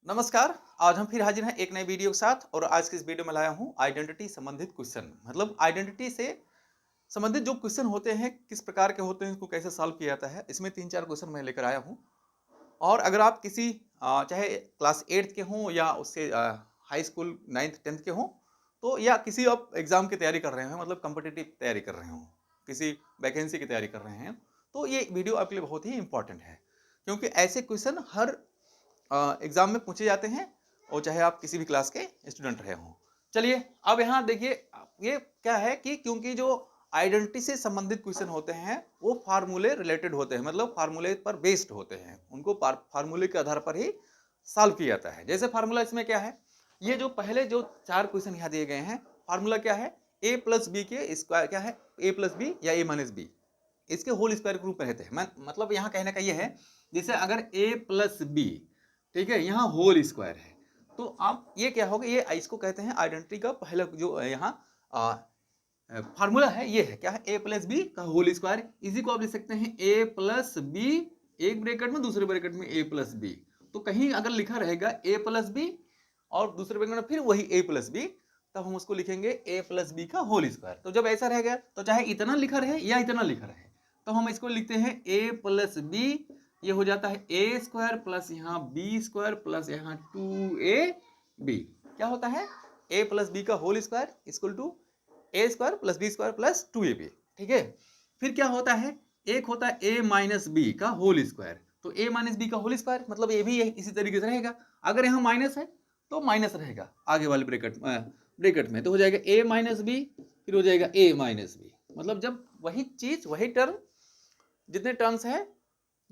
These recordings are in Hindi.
नमस्कार। आज हम फिर हाजिर हैं एक नए वीडियो के साथ और आज की इस वीडियो में लाया हूं आइडेंटिटी संबंधित क्वेश्चन। मतलब आइडेंटिटी से संबंधित जो क्वेश्चन होते हैं किस प्रकार के होते हैं, इसको कैसे सॉल्व किया जाता है, इसमें 3-4 क्वेश्चन मैं लेकर आया हूं। और अगर आप किसी चाहे क्लास 8th के हों या उससे हाई स्कूल 9th 10th के हों, तो या किसी आप एग्जाम की तैयारी कर रहे हैं, मतलब कॉम्पिटिटिव तैयारी कर रहे हों, किसी वैकेंसी की तैयारी कर रहे हैं, तो ये वीडियो आपके लिए बहुत ही इंपॉर्टेंट है। क्योंकि ऐसे क्वेश्चन हर एग्जाम में पूछे जाते हैं और चाहे आप किसी भी क्लास के स्टूडेंट रहे हों। चलिए अब यहाँ देखिए, ये क्या है कि क्योंकि जो आइडेंटिटी से संबंधित क्वेश्चन होते हैं वो फार्मूले रिलेटेड होते हैं, मतलब फार्मूले पर बेस्ड होते हैं, उनको फार्मूले के आधार पर ही सॉल्व किया जाता है। जैसे फार्मूला इसमें क्या है, ये जो पहले जो 4 क्वेश्चन यहाँ दिए गए हैं, फार्मूला क्या है, ए प्लस बी के स्क्वायर क्या है, ए प्लस बी या ए माइनस बी, इसके होल स्क्वायर के रूप में रहते हैं। मतलब यहाँ कहने का ये है, जैसे अगर ए प्लस बी, ठीक है, यहाँ होल स्क्वायर है, तो आप ये क्या होगा, ये इसको कहते हैं आइडेंटिटी का पहला जो यहाँ फार्मूला है, ये है क्या है, ए प्लस बी का होल स्क्वायर। इसी को आप लिख सकते हैं ए प्लस बी, एक ब्रैकेट में, दूसरे ब्रैकेट में ए प्लस बी। तो कहीं अगर लिखा रहेगा ए प्लस बी और दूसरे ब्रैकेट में फिर वही ए प्लस बी, तब हम उसको लिखेंगे ए प्लस बी का होल स्क्वायर। तो जब ऐसा रहेगा तो चाहे इतना लिखा रहे या इतना लिखा रहे, तो हम इसको लिखते हैं ए प्लस बी, ये हो जाता है ए स्क्वायर प्लस यहाँ बी स्क्वायर प्लस यहाँ 2ab। क्या होता है, ए प्लस बी का whole square equal to A square plus B square plus 2ab। ठीक है, फिर क्या होता है, एक होता है ए माइनस बी का होल स्क्वायर। तो ए माइनस बी का होल स्क्वायर मतलब ये भी इसी तरीके से रहेगा, अगर यहाँ माइनस है तो माइनस रहेगा आगे वाले ब्रैकेट में, तो हो जाएगा ए माइनस बी, फिर हो जाएगा ए माइनस बी। मतलब जब वही चीज वही टर्म, जितने टर्म्स है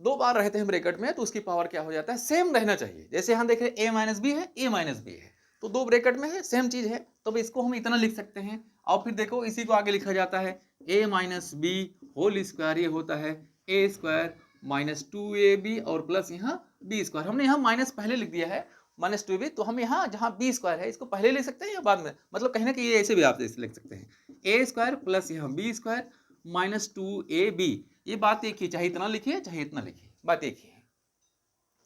दो बार रहते हैं ब्रैकेट में, तो उसकी पावर क्या हो जाता है, सेम रहना चाहिए। जैसे यहाँ देख रहे हैं ए माइनस बी है, ए माइनस बी है, तो दो ब्रैकेट में है, सेम चीज है, तो इसको हम इतना लिख सकते हैं। और फिर देखो इसी को आगे लिखा जाता है ए माइनस बी होल स्क्वायर, ये होता है ए स्क्वायर माइनस 2ab और प्लस यहाँ बी स्क्वायर। हमने यहाँ माइनस पहले लिख दिया है माइनस 2ab, तो हम यहाँ जहाँ बी स्क्वायर है इसको पहले लिख सकते हैं या बाद में, मतलब कहने कि ये ऐसे भी आप लिख सकते हैं ए स्क्वायर प्लस यहाँ बी स्क्वायर माइनस 2ab। ये बात एक ही, चाहे इतना लिखिए चाहे इतना लिखिए, बात एक ही है।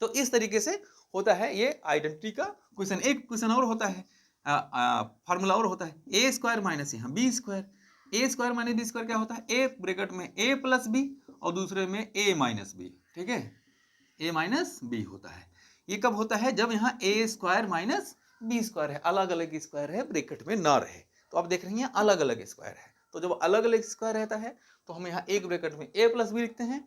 तो इस तरीके से होता है ये आइडेंटिटी का क्वेश्चन। एक क्वेश्चन और होता है, फार्मूला और होता है ए स्क्वायर माइनस यहाँ बी स्क्वायर। ए स्क्वायर माइनस बी स्क्वायर क्या होता है, एक ब्रैकेट में ए प्लस बी और दूसरे में ए माइनस बी। ठीक है, ए माइनस बी होता है। ये कब होता है, जब यहाँ ए स्क्वायर माइनस बी स्क्वायर है, अलग अलग स्क्वायर है, ब्रैकेट में ना रहे। तो आप देख रहे हैं अलग अलग स्क्वायर है, तो जब अलग अलग स्क्वायर रहता है तो हम यहाँ एक ब्रैकेट में ए प्लस बी लिखते हैं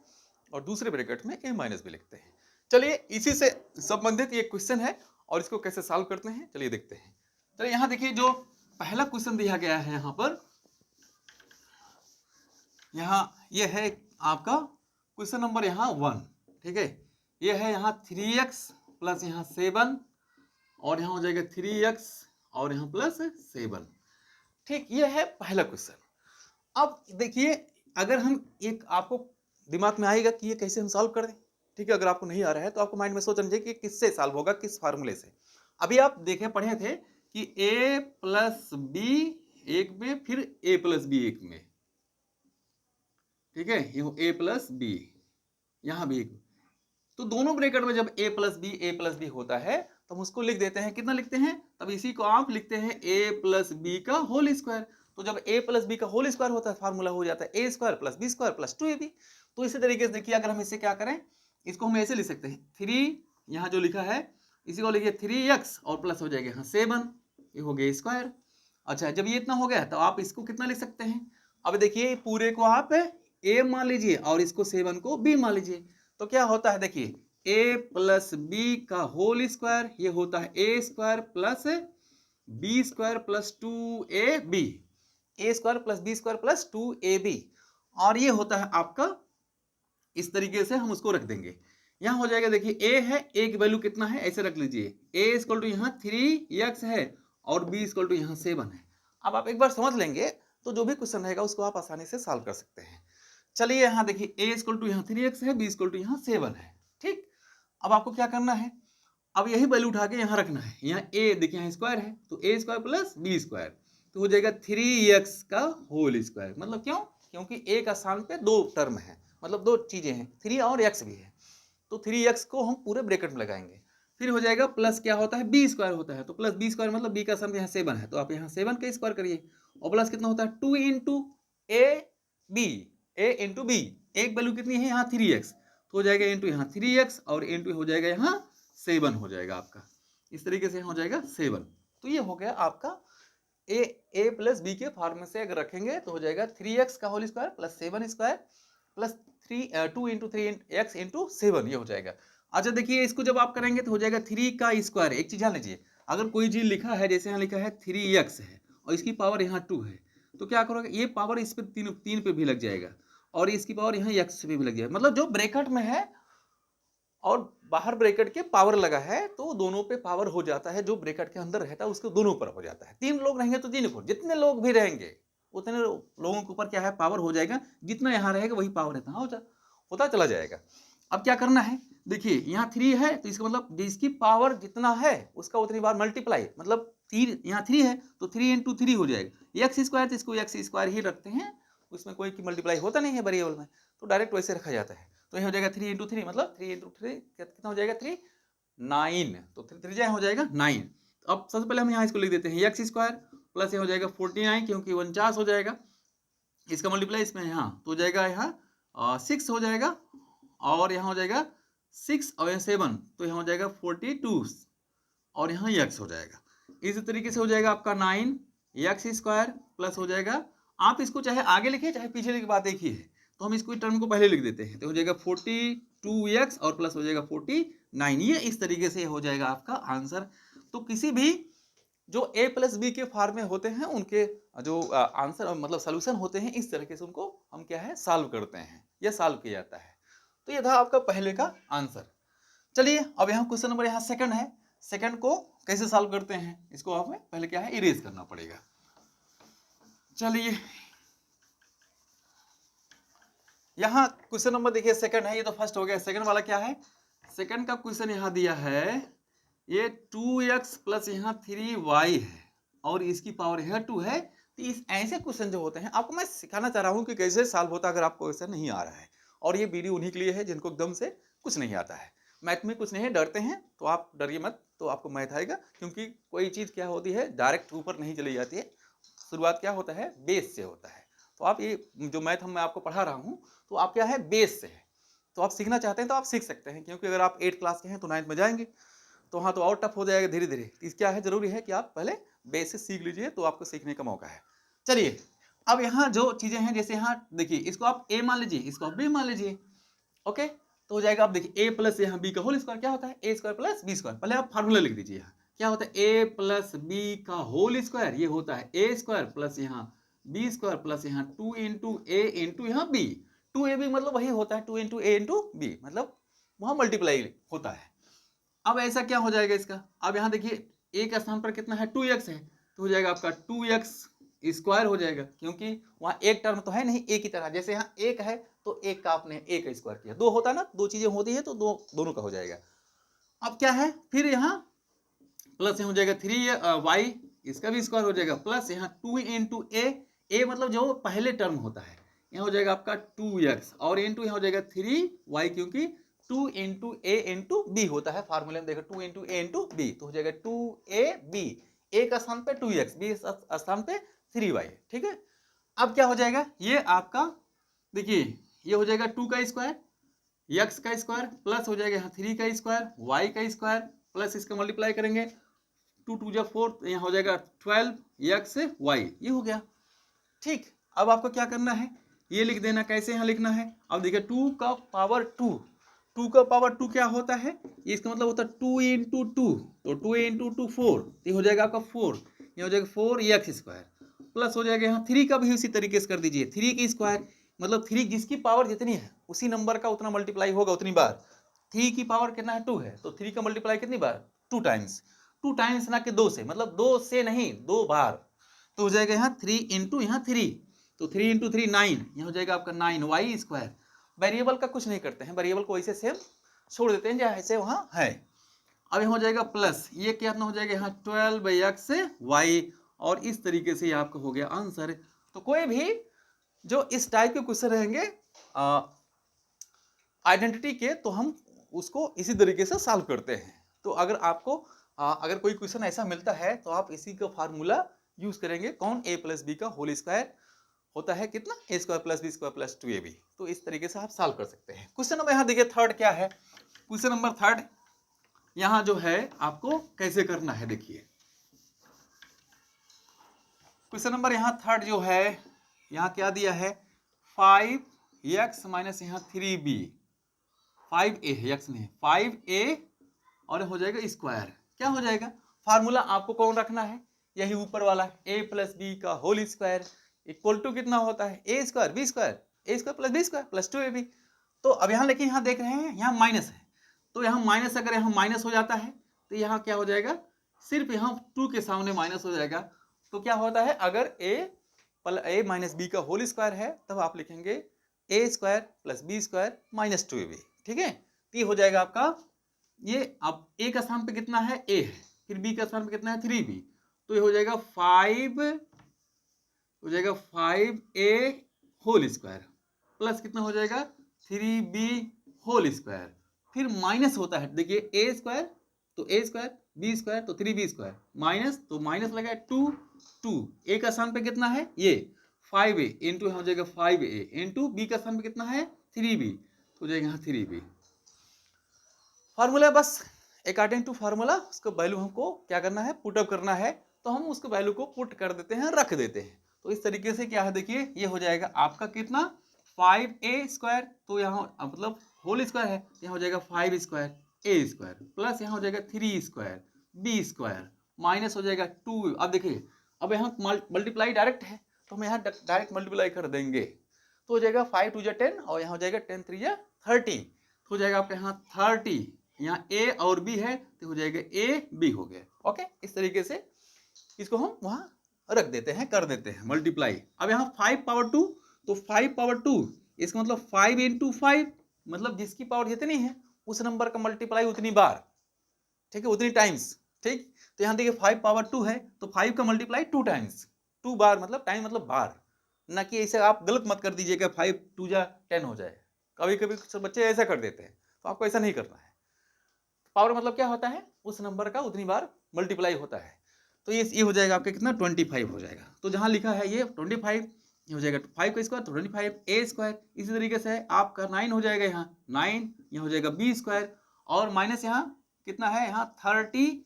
और दूसरे ब्रैकेट में ए माइनस बी लिखते हैं। चलिए इसी से संबंधित ये क्वेश्चन है और इसको कैसे सॉल्व करते हैं चलिए देखते हैं। चलिए यहाँ देखिए, जो पहला क्वेश्चन दिया गया है यहाँ पर, यहाँ ये है आपका क्वेश्चन नंबर यहाँ 1। ठीक है, ये है यहाँ 3x प्लस यहाँ 7 और यहाँ हो जाएगा 3x और यहाँ प्लस 7। ठीक, ये है पहला क्वेश्चन। अब देखिए, अगर हम एक, आपको दिमाग में आएगा कि ये कैसे हम सॉल्व कर दें। ठीक है, अगर आपको नहीं आ रहा है तो आपको माइंड में सोच लीजिए कि किससे सॉल्व होगा, किस फार्मूले से। अभी आप देखें, पढ़े थे कि a प्लस बी एक में, फिर a प्लस बी एक में। ठीक है, ये a प्लस बी, यहाँ भी एक, तो दोनों ब्रैकेट में जब a प्लस बी होता है तो हम उसको लिख देते हैं, कितना लिखते हैं, तब इसी को आप लिखते हैं a प्लस बी का होल स्क्वायर। तो जब a प्लस बी का होल स्क्वायर होता है, फार्मूला हो जाता है A square plus B square plus 2ab। तो इसी तरीके से देखिए, अगर हम इसे क्या करें, इसको हम ऐसे लिख सकते हैं 3, यहाँ जो लिखा है इसी को लिखिए 3x और प्लस हो जाएगा यहाँ 7, ये हो गया स्क्वायर। अच्छा, जब ये इतना हो गया तो आप इसको कितना लिख सकते हैं, अब देखिए पूरे को आप a मान लीजिए और इसको 7 को b मान लीजिए। तो क्या होता है, देखिए a प्लस बी का होल स्क्वायर, ये होता है A square plus B square plus 2ab, A square plus B square plus 2ab। और ये होता है आपका, इस तरीके से हम उसको रख देंगे। यहाँ हो जाएगा, देखिए a है, a की वैल्यू कितना है ऐसे रख लीजिए, a इक्वल टू यहाँ 3x है और b इक्वल टू यहाँ 7 है। अब आप एक बार समझ लेंगे तो जो भी क्वेश्चन रहेगा उसको आप आसानी से सॉल्व कर सकते हैं। चलिए यहाँ देखिए, a इक्वल टू यहाँ 3x है, b इक्वल टू यहाँ 7 है। ठीक, अब आपको क्या करना है, अब यही वैल्यू उठा के यहाँ रखना है। यहाँ a देखिए यहाँ स्क्वायर है, तो a square plus b square, तो हो जाएगा 3x का होल स्क्वायर। मतलब क्यों, क्योंकि a का स्थान पे दो टर्म है, मतलब दो चीजें हैं, 3 और x भी है, तो 3x को हम पूरे ब्रैकेट में लगाएंगे। फिर हो जाएगा प्लस क्या होता है बी स्क्वायर होता है, तो प्लस बी स्क्वायर मतलब बी का सम यहाँ 7 है, तो आप यहाँ 7 का स्क्वायर करिए और प्लस कितना होता है 2 into A B, A into B, एक वैल्यू कितनी है यहाँ 3x, तो हो जाएगा इंटू यहाँ 3x और इंटू हो जाएगा यहाँ 7 हो जाएगा आपका, इस तरीके से हो जाएगा 7। तो ये हो गया आपका ए प्लस बी के फॉर्म से अगर रखेंगे तो हो जाएगा 3x का whole square plus 7 square plus 2 into 3x into 7, ये हो जाएगा। अच्छा देखिए इसको जब आप करेंगे तो हो जाएगा 3 का स्क्वायर। एक चीज ध्यान लीजिए, अगर कोई चीज लिखा है जैसे यहाँ लिखा है 3x है और इसकी पावर यहाँ 2 है, तो क्या करोगे ये पावर इस पे तीन पे भी लग जाएगा और इसकी पावर यहाँ x पे भी लग जाएगा, मतलब जो ब्रैकेट में है और बाहर ब्रैकेट के पावर लगा है तो दोनों पे पावर हो जाता है, जो ब्रैकेट के अंदर रहता है उसके दोनों पर हो जाता है। 3 लोग रहेंगे तो 3 को, जितने लोग भी रहेंगे उतने लोगों के ऊपर क्या है पावर हो जाएगा, जितना यहाँ रहेगा वही पावर रहता होता चला जाएगा। अब क्या करना है देखिए यहाँ 3 है तो इसका मतलब जिसकी पावर जितना है उसका उतनी बार मल्टीप्लाई, मतलब 3 यहाँ 3 है तो 3 इंटू 3 हो जाएगा x स्क्वायर, तो इसको x स्क्वायर ही रखते हैं, उसमें कोई की मल्टीप्लाई होता नहीं है वेरिएबल में, तो डायरेक्ट वैसे रखा जाता है। तो ये हो जाएगा 3 इंटू 3 मतलब 3 इंटू 3 कितना हो जाएगा 3 9, तो 3 3 हो जाएगा 9। अब सबसे पहले हम यहाँ इसको लिख देते हैं x स्क्वायर प्लस ये हो जाएगा 49 क्योंकि 49 हो जाएगा, इसका मल्टीप्लाई इसमें यहाँ तो हो जाएगा यहाँ 6 हो जाएगा और यहाँ हो जाएगा 6 और 7 तो यहाँ हो जाएगा 42 और यहाँ x हो जाएगा। इसी तरीके से हो जाएगा आपका 9x स्क्वायर प्लस हो जाएगा, आप इसको चाहे आगे लिखिए चाहे पीछे लिखिए बात एक ही है, तो हम इसको टर्म को पहले लिख देते हैं, तो हो जाएगा 42x और प्लस हो जाएगा 49, ये इस तरीके से हो जाएगा आपका आंसर। तो किसी भी जो a प्लस बी के फॉर्म में होते हैं उनके जो आंसर मतलब सोल्यूशन होते हैं इस तरीके से उनको हम क्या है सॉल्व करते हैं या सॉल्व किया जाता है। तो ये था आपका पहले का आंसर। चलिए अब यहाँ क्वेश्चन नंबर यहाँ सेकंड है, सेकंड को कैसे सॉल्व करते हैं इसको हमें पहले क्या है इरेज करना पड़ेगा। चलिए यहाँ क्वेश्चन नंबर देखिए सेकंड है, ये तो फर्स्ट हो गया, सेकंड वाला क्या है, सेकंड का क्वेश्चन यहाँ दिया है ये 2x प्लस यहाँ 3y है और इसकी पावर है 2 है। तो इस ऐसे क्वेश्चन जो होते हैं आपको मैं सिखाना चाह रहा हूँ कि कैसे सॉल्व होता है अगर आपको क्वेश्चन नहीं आ रहा है, और ये वीडियो उन्हीं के लिए है जिनको एकदम से कुछ नहीं आता है, मैथ में कुछ नहीं है, डरते हैं तो आप डरिए मत, तो आपको मैथ आएगा, क्योंकि कोई चीज़ क्या होती है डायरेक्ट ऊपर नहीं चली जाती है, शुरुआत क्या होता है बेस से होता है। तो आप ये जो मैथ मैं आपको पढ़ा रहा हूँ तो आप क्या है बेस से है, तो आप सीखना चाहते हैं तो आप सीख सकते हैं, क्योंकि अगर आप 8 क्लास के हैं तो 9th में जाएंगे तो हाँ तो और टफ हो जाएगा धीरे धीरे। तो क्या है जरूरी है कि आप पहले बेसिक सीख लीजिए तो आपको सीखने का मौका है। चलिए अब यहाँ जो चीजें हैं जैसे यहाँ देखिए इसको आप a मान लीजिए, इसको आप b मान लीजिए, ओके, तो हो जाएगा आप देखिए a प्लस यहाँ b का होल स्क्वायर क्या होता है a square plus b square, पहले आप फार्मूला लिख दीजिए यहाँ क्या होता है a प्लस b का होल स्क्वायर, ये होता है a स्क्वायर प्लस यहाँ b स्क्वायर प्लस यहाँ 2 इंटू a इंटू यहाँ b, 2ab मतलब वही होता है 2 इंटू a इंटू b, मतलब वहाँ मल्टीप्लाई होता है। अब ऐसा क्या हो जाएगा इसका, अब यहाँ देखिए a के स्थान पर कितना है 2x है, तो हो जाएगा आपका 2x स्क्वायर हो जाएगा, क्योंकि वहाँ एक टर्म तो है नहीं a की तरह, जैसे यहाँ एक है तो एक का आपने a का स्क्वायर किया, दो होता है ना, दो चीजें होती है तो दोनों का हो जाएगा। अब क्या है फिर यहाँ प्लस हो जाएगा 3y इसका भी स्क्वायर हो जाएगा प्लस यहाँ 2 इंटू a मतलब जो पहले टर्म होता है यहाँ हो जाएगा आपका 2x और इंटू यहाँ हो जाएगा 3y, क्योंकि 2 इंटू a इंटू बी होता है फार्मूले में, देखो 2 इंटू a इंटू बी, तो हो जाएगा 2ab, a का स्थान पे 2x, b स्थान पे 3y, ठीक है। अब क्या हो जाएगा ये आपका देखिए ये हो जाएगा 2 का स्क्वायर x का स्क्वायर प्लस हो जाएगा यहाँ 3 का स्क्वायर y का स्क्वायर प्लस इसका मल्टीप्लाई करेंगे 2 2 जा 4, यहाँ हो जाएगा 12x y, ये हो गया ठीक। अब आपको क्या करना है ये लिख देना, कैसे यहाँ लिखना है, अब देखिए 2 का पावर 2, 2 का पावर 2 क्या होता है, इसका मतलब होता है 2 इंटू 2, तो 2 इंटू 2 4, ये हो जाएगा आपका 4, ये हो जाएगा 4x स्क्वायर प्लस हो जाएगा यहाँ 3 का भी उसी तरीके से कर दीजिए 3 की स्क्वायर, मतलब 3 जिसकी पावर जितनी है उसी नंबर का उतना मल्टीप्लाई होगा उतनी बार, 3 की पावर कितना है 2 है तो 3 का मल्टीप्लाई कितनी बार 2 टाइम्स ना कि 2 से, मतलब 2 से नहीं 2 बार, तो हो जाएगा यहाँ 3 इंटू यहाँ 3, तो 3 इंटू 3 9, यहाँ हो जाएगा आपका 9y स्क्वायर। वेरिएबल का कुछ नहीं करते हैं, वेरिएबल को ऐसे सेम छोड़ देते हैं जैसे वहाँ है। अब यहाँ हो जाएगा प्लस ये क्या हो जाएगा यहाँ 12x y, और इस तरीके से आपका हो गया आंसर। तो कोई भी जो इस टाइप के क्वेश्चन रहेंगे आइडेंटिटी के तो हम उसको इसी तरीके से सॉल्व करते हैं। तो अगर आपको अगर कोई क्वेश्चन ऐसा मिलता है तो आप इसी का फार्मूला यूज करेंगे। कौन? a प्लस बी का होल स्क्वायर होता है कितना? a square plus B square plus 2ab। तो इस तरीके से आप सॉल्व कर सकते हैं। क्वेश्चन नंबर यहाँ देखिए थर्ड क्या है। क्वेश्चन नंबर थर्ड यहाँ जो है आपको कैसे करना है देखिए। क्वेश्चन नंबर यहाँ थर्ड जो है यहाँ क्या दिया है 5x माइनस यहाँ 3b 5a x नहीं 5a और हो जाएगा स्क्वायर। क्या हो जाएगा? फार्मूला आपको कौन रखना है? यही ऊपर वाला a प्लस बी का होल स्क्वायर इक्वल टू कितना होता है a square B square a square plus B square plus 2ab। तो अब यहाँ लेकिन यहाँ देख रहे हैं यहाँ माइनस है, तो यहाँ माइनस अगर यहाँ माइनस हो जाता है तो यहाँ क्या हो जाएगा? सिर्फ यहाँ 2 के सामने माइनस हो जाएगा। तो क्या होता है अगर a माइनस बी का होल स्क्वायर है तब आप लिखेंगे a square plus B square minus 2ab। ठीक है, तो ये हो जाएगा आपका। ये अब a का स्थान पे कितना है? a है, फिर b का स्थान पे कितना है? 3b। तो ये हो जाएगा 5a होल स्क्वायर प्लस कितना हो जाएगा? 3b whole square. फिर माइनस होता है देखिए a स्क्वायर तो a स्क्वायर बी स्क्वायर तो 3b स्क्वायर माइनस तो माइनस लगा 2 a का स्थान पे कितना है? ये 5a इंटू हो जाएगा 5a इंटू b का स्थान पे कितना है? 3b तो हो जाएगा यहाँ 3b। फार्मूला बस अकॉर्डिंग टू फार्मूला उसका वैल्यू हमको क्या करना है? पुट अप करना है। तो हम उसके वैल्यू को पुट कर देते हैं, रख देते हैं। तो इस तरीके से क्या है देखिए ये हो जाएगा आपका कितना 5a स्क्वायर, तो यहाँ मतलब होल स्क्वायर है, यहाँ हो जाएगा 5 स्क्वायर a स्क्वायर प्लस यहाँ हो जाएगा 3 स्क्वायर b स्क्वायर माइनस हो जाएगा 2। अब देखिए अब यहाँ मल्टीप्लाई डायरेक्ट है तो हम यहाँ डायरेक्ट मल्टीप्लाई कर देंगे तो हो जाएगा 5 2 10 और यहाँ हो जाएगा 10 3 30। हो जाएगा आपके यहाँ 30, यहाँ a और b है तो हो जाएगा a b हो गया। ओके, इस तरीके से इसको हम वहाँ रख देते हैं, कर देते हैं मल्टीप्लाई। अब यहाँ 5 पावर 2 तो 5 पावर 2 इसका मतलब 5 इंटू 5 मतलब जिसकी पावर जितनी है उस नंबर का मल्टीप्लाई उतनी बार। ठीक है, उतनी टाइम्स। ठीक, तो यहाँ देखिए 5 पावर 2 है तो 5 का मल्टीप्लाई 2 टाइम्स, 2 बार मतलब टाइम मतलब बार, ना कि ऐसे आप गलत मत कर दीजिएगा 5 2 जा 10 हो जाए। कभी कभी बच्चे ऐसा कर देते हैं, तो आपको ऐसा नहीं करना है। पावर मतलब क्या होता है? उस नंबर का उतनी बार मल्टीप्लाई होता है। तो ये हो जाएगा आपका कितना 25 हो जाएगा। तो जहाँ लिखा है ये 25 ये हो जाएगा 5 का स्क्वायर तो 25 a स्क्वायर। इसी तरीके से आपका 9 हो जाएगा, यहाँ 9 यहाँ हो जाएगा b स्क्वायर और माइनस यहाँ कितना है? यहाँ 30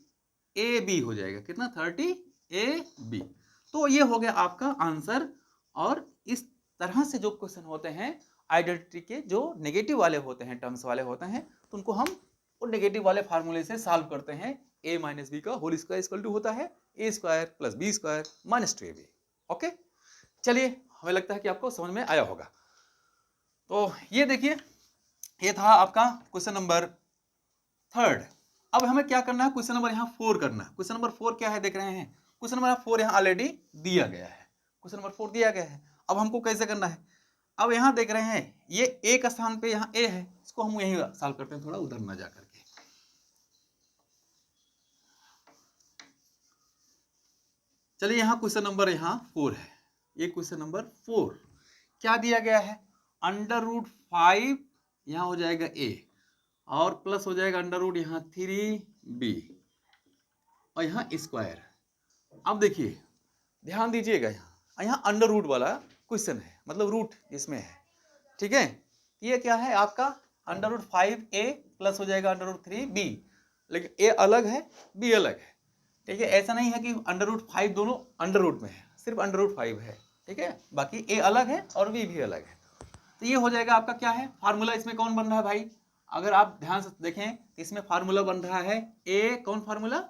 ab हो जाएगा, कितना 30 ab। तो ये हो गया आपका आंसर। और इस तरह से जो क्वेश्चन होते हैं आइडेंटिटी के जो नेगेटिव वाले होते हैं, टर्म्स वाले होते हैं, तो उनको हम और नेगेटिव वाले फार्मूले से सॉल्व करते हैं। a माइनस बी का होल स्क्वायर इक्वल टू होता है a square plus B square minus 2ab। Okay, चलिए हमें लगता है कि आपको समझ में आया होगा। तो ये देखिए ये था आपका क्वेश्चन नंबर थर्ड। अब हमें क्या करना है? क्वेश्चन नंबर यहाँ 4 करना है। क्वेश्चन नंबर 4 क्या है देख रहे हैं? क्वेश्चन नंबर 4 यहाँ ऑलरेडी दिया गया है, क्वेश्चन नंबर 4 दिया गया है। अब हमको कैसे करना है? अब यहाँ देख रहे हैं ये a का स्थान पे यहाँ a है, इसको हम यही सॉल्व करते हैं, थोड़ा उधर न जा करके। चलिए यहाँ क्वेश्चन नंबर यहाँ 4 है। ये क्वेश्चन नंबर 4 क्या दिया गया है? √5 यहाँ हो जाएगा a और प्लस हो जाएगा √ यहाँ 3b और यहाँ स्क्वायर। अब देखिए ध्यान दीजिएगा यहाँ अंडर रूट वाला क्वेश्चन है, मतलब रूट इसमें है। ठीक है, ये क्या है आपका √5a प्लस हो जाएगा √3b, लेकिन a अलग है b अलग है। ठीक है, ऐसा नहीं है कि √5 दोनों अंडर रूट में है, सिर्फ √5 है। ठीक है, बाकी a अलग है और b भी अलग है। तो ये हो जाएगा आपका क्या है फार्मूला? इसमें कौन बन रहा है भाई? अगर आप ध्यान से देखें इसमें फार्मूला बन रहा है a, कौन फार्मूला?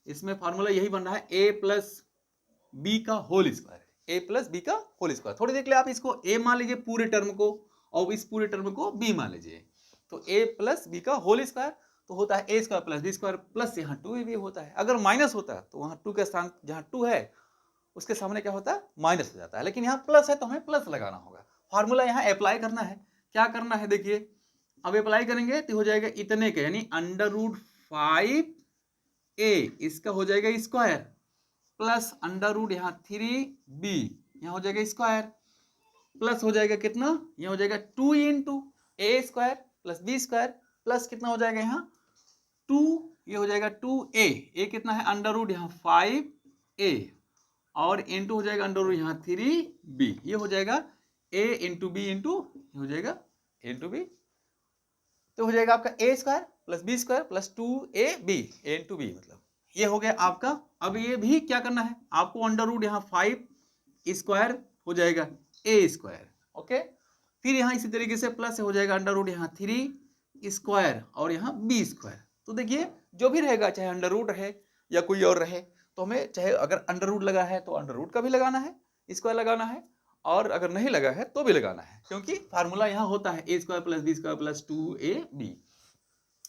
इसमें फार्मूला यही बन रहा है a प्लस बी का whole square, a plus B का होल स्क्वायर। थोड़ी देर के लिए आप इसको a मान लीजिए पूरे टर्म को और इस पूरे टर्म को b मान लीजिए। तो a प्लस बी का होल स्क्वायर तो होता है a square plus B square plus यहाँ 2ab होता है। अगर माइनस होता है तो वहाँ 2 के स्थान जहाँ 2 है उसके सामने क्या होता है? माइनस हो जाता है, लेकिन यहाँ प्लस है तो हमें प्लस लगाना होगा। फार्मूला यहाँ अप्लाई करना है। क्या करना है देखिए, अब अप्लाई करेंगे तो हो जाएगा इतने के यानी √5a इसका हो जाएगा स्क्वायर प्लस √ यहाँ 3b यहाँ हो जाएगा स्क्वायर प्लस हो जाएगा कितना? यहाँ हो जाएगा 2 × a square plus b square plus कितना हो जाएगा यहाँ 2 ये हो जाएगा 2a, ए कितना है अंडर रूट यहाँ 5a, और इंटू हो जाएगा अंडर रूट यहाँ 3b, ये हो जाएगा a इंटू बी इंटू हो जाएगा a इंटू बी, तो हो जाएगा आपका a square plus B square plus 2ab, a into b, मतलब ये हो गया आपका। अब ये भी क्या करना है आपको, अंडर रूट यहाँ 5 स्क्वायर हो जाएगा a स्क्वायर, ओके। फिर यहाँ इसी तरीके से प्लस हो जाएगा अंडर रूट यहाँ 3 स्क्वायर और यहाँ b स्क्वायर। तो देखिए जो भी रहेगा, चाहे अंडर रूट रहे या कोई और रहे, तो हमें चाहे अगर अंडर रूट लगा है तो अंडर रूट का भी लगाना है, स्क्वायर लगाना है, और अगर नहीं लगा है तो भी लगाना है, क्योंकि फार्मूला यहाँ होता है a square plus B square plus 2ab,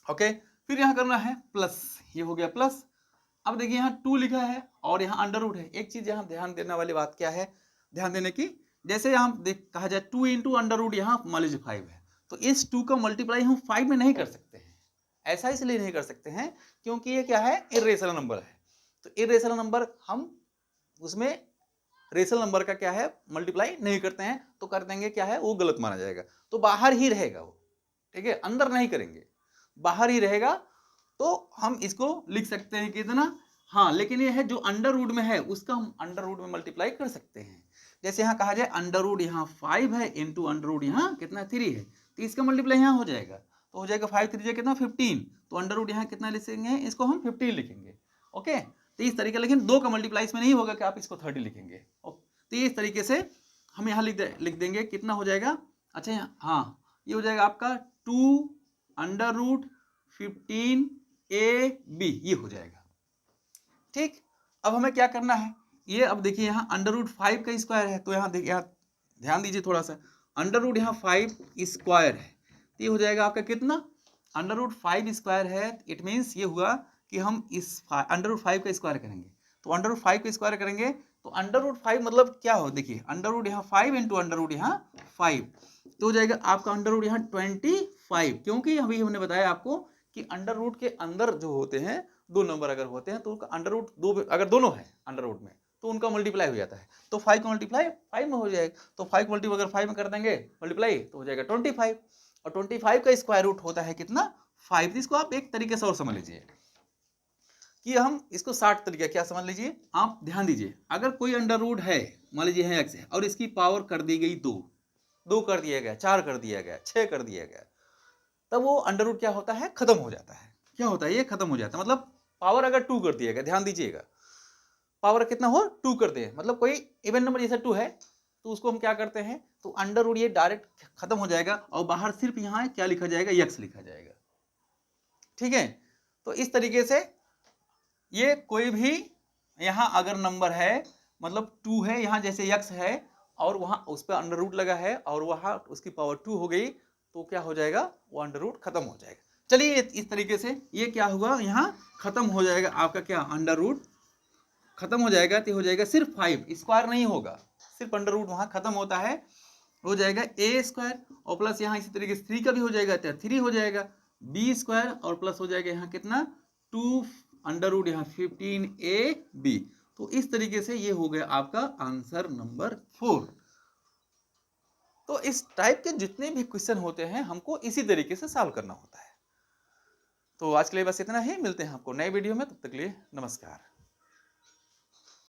okay. फिर यहाँ करना है प्लस, ये हो गया प्लस। अब देखिए यहाँ 2 लिखा है और यहाँ अंडर रूट है। एक चीज यहाँ ध्यान देने वाली बात क्या है, ध्यान देने की, जैसे यहाँ देख कहा जाए 2 इंटू अंडर रूट यहाँ मान लीजिए 5 है, तो इस 2 का मल्टीप्लाई हम 5 में नहीं कर सकते हैं। ऐसा इसलिए नहीं कर सकते हैं क्योंकि ये क्या है, इर्रेशनल नंबर है। तो इर्रेशनल नंबर हम उसमें रेशनल नंबर का क्या है मल्टीप्लाई नहीं करते हैं, तो कर देंगे क्या है वो गलत माना जाएगा, तो बाहर ही रहेगा वो, ठीक है, अंदर नहीं करेंगे, बाहर ही रहेगा। तो हम इसको लिख सकते हैं कितना, हाँ, लेकिन ये है जो अंडर रूट में है उसका हम अंडर रूट में मल्टीप्लाई कर सकते हैं। जैसे यहाँ कहा जाए अंडर रूट यहाँ 5 है इंटू अंडर रूट यहाँ कितना 3 है, तो इसका मल्टीप्लाई यहाँ हो जाएगा, तो हो जाएगा 5 3 कितना 15, तो अंडर रूट यहाँ कितना लिखेंगे, इसको हम 15 लिखेंगे, ओके। तो इस तरीके, लेकिन 2 का मल्टीप्लाई इसमें नहीं होगा कि आप इसको 30 लिखेंगे, तो इस तरीके से हम यहाँ लिख देंगे कितना हो जाएगा, अच्छा यहाँ, हाँ, ये हो जाएगा आपका 2 अंडर रूट 15ab, ये हो जाएगा, ठीक। अब हमें क्या करना है, ये अब देखिए यहाँ अंडर रूट 5 का स्क्वायर है, तो यहाँ देखिए, यहाँ ध्यान दीजिए थोड़ा सा, अंडर रूट यहाँ 5 स्क्वायर है, तो ये हो जाएगा आपका कितना, अंडर रूट 5 स्क्वायर है, इट मीन्स ये हुआ कि हम इस अंडर रूट 5 का स्क्वायर करेंगे, तो अंडर रूट 5 का स्क्वायर करेंगे तो अंडर रूट 5 मतलब क्या हो, देखिए अंडर रूट यहाँ 5 इंटू अंडर रूट यहाँ 5, तो हो जाएगा आपका अंडर रूट यहाँ 25, क्योंकि अभी हमने बताया आपको कि अंडर रूट के अंदर जो होते हैं 2 नंबर अगर होते हैं तो उनका अंडर रूट 2 अगर दोनों है अंडर रूट में तो उनका मल्टीप्लाई हो जाता है, तो 5 का मल्टीप्लाई 5 में हो जाएगा, तो 5 का मल्टीप्लाई अगर 5 में कर देंगे मल्टीप्लाई तो हो जाएगा 25, और 25 का स्क्वायर रूट होता है कितना 5। इसको आप एक तरीके से और समझ लीजिए कि हम इसको 60 तरीका क्या समझ लीजिए, आप ध्यान दीजिए, अगर कोई अंडर रूट है मान लीजिए है x है और इसकी पावर कर दी गई 2 कर दिया गया, 4 कर दिया गया, 6 कर दिया गया, तब वो अंडर रूट क्या होता है खत्म हो जाता है, क्या होता है ये खत्म हो जाता है, मतलब पावर अगर 2 कर दिया गया, ध्यान दीजिएगा, पावर कितना हो 2 कर दे, मतलब कोई इवन नंबर जैसा 2 है तो उसको हम क्या करते हैं, तो अंडर रूट ये डायरेक्ट खत्म हो जाएगा और बाहर सिर्फ यहाँ क्या लिखा जाएगा x लिखा जाएगा, ठीक है। तो इस तरीके से ये कोई भी यहाँ अगर नंबर है मतलब 2 है, यहाँ जैसे x है और वहाँ उस पर अंडर रूट लगा है और वहाँ उसकी पावर 2 हो गई, तो क्या हो जाएगा वो अंडर रूट खत्म हो जाएगा। चलिए इस तरीके से ये क्या हुआ यहाँ खत्म हो जाएगा आपका क्या अंडर रूट खत्म हो जाएगा, तो हो जाएगा सिर्फ 5 स्क्वायर नहीं होगा, सिर्फ अंडर रूट वहाँ खत्म होता है, हो जाएगा a स्क्वायर और प्लस यहाँ इसी तरीके से 3 का भी हो जाएगा, 3 हो जाएगा b स्क्वायर और प्लस हो जाएगा यहाँ कितना 2 अंडर रूट यहाँ 15ab। तो इस तरीके से ये हो गया आपका आंसर नंबर 4। तो इस टाइप के जितने भी क्वेश्चन होते हैं हमको इसी तरीके से सॉल्व करना होता है। तो आज के लिए बस इतना ही, मिलते हैं आपको नए वीडियो में, तब तक के लिए नमस्कार।